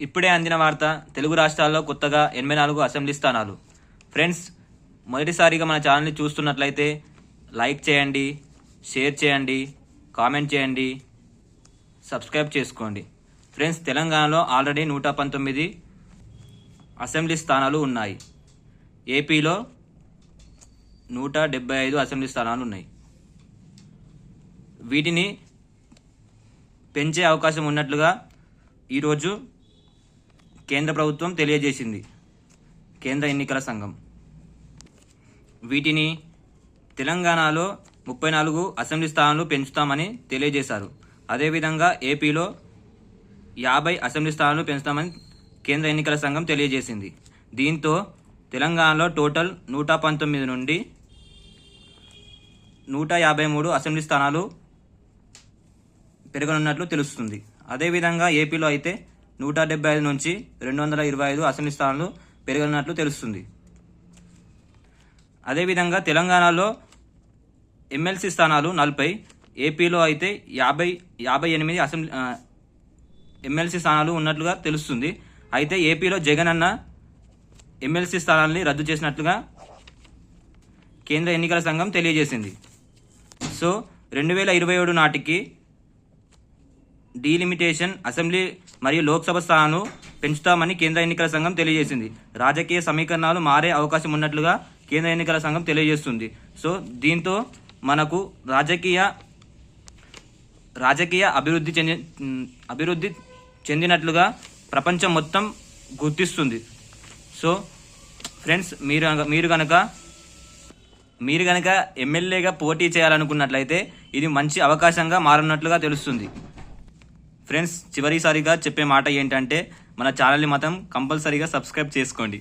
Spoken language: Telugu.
ఇప్పుడే అందిన వార్త. తెలుగు రాష్ట్రాల్లో కొత్తగా 84 అసెంబ్లీ స్థానాలు. ఫ్రెండ్స్, మొదటిసారిగా మన ఛానల్ని చూస్తున్నట్లయితే లైక్ చేయండి, షేర్ చేయండి, కామెంట్ చేయండి, సబ్స్క్రైబ్ చేసుకోండి. ఫ్రెండ్స్, తెలంగాణలో ఆల్రెడీ 119 అసెంబ్లీ స్థానాలు ఉన్నాయి. ఏపీలో 175 అసెంబ్లీ స్థానాలు ఉన్నాయి. వీటిని పెంచే అవకాశం ఉన్నట్లుగా ఈరోజు కేంద్ర ప్రభుత్వం తెలియజేసింది. కేంద్ర ఎన్నికల సంఘం వీటిని తెలంగాణలో 34 అసెంబ్లీ స్థానాలు పెంచుతామని తెలియజేశారు. అదేవిధంగా ఏపీలో 50 అసెంబ్లీ స్థానాలు పెంచుతామని కేంద్ర ఎన్నికల సంఘం తెలియజేసింది. దీంతో తెలంగాణలో టోటల్ 119 నుండి 153 అసెంబ్లీ స్థానాలు పెరగనున్నట్లు తెలుస్తుంది. అదేవిధంగా ఏపీలో అయితే 175 నుంచి 225 అసెంబ్లీ స్థానాలు పెరగనున్నట్లు తెలుస్తుంది. అదేవిధంగా తెలంగాణలో ఎమ్మెల్సీ స్థానాలు 40, ఏపీలో అయితే 58 అసెంబ్లీ ఎమ్మెల్సీ స్థానాలు ఉన్నట్లుగా తెలుస్తుంది. అయితే ఏపీలో జగన్ అన్న ఎమ్మెల్సీ స్థానాలని రద్దు చేసినట్లుగా కేంద్ర ఎన్నికల సంఘం తెలియజేసింది. సో 2027 నాటికి డీలిమిటేషన్ అసెంబ్లీ మరియు లోక్సభ స్థానాలను పెంచుతామని కేంద్ర ఎన్నికల సంఘం తెలియజేసింది. రాజకీయ సమీకరణాలు మారే అవకాశం ఉన్నట్లుగా కేంద్ర ఎన్నికల సంఘం తెలియజేస్తుంది. సో దీంతో మనకు రాజకీయ అభివృద్ధి చెందినట్లుగా ప్రపంచం మొత్తం గుర్తిస్తుంది. సో ఫ్రెండ్స్, మీరు కనుక ఎమ్మెల్యేగా పోటీ చేయాలనుకున్నట్లయితే ఇది మంచి అవకాశంగా మారనున్నట్లుగా తెలుస్తుంది. ఫ్రెండ్స్, చివరిసారిగా చెప్పే మాట ఏంటంటే మన ఛానల్ని మాత్రం కంపల్సరీగా సబ్స్క్రైబ్ చేసుకోండి.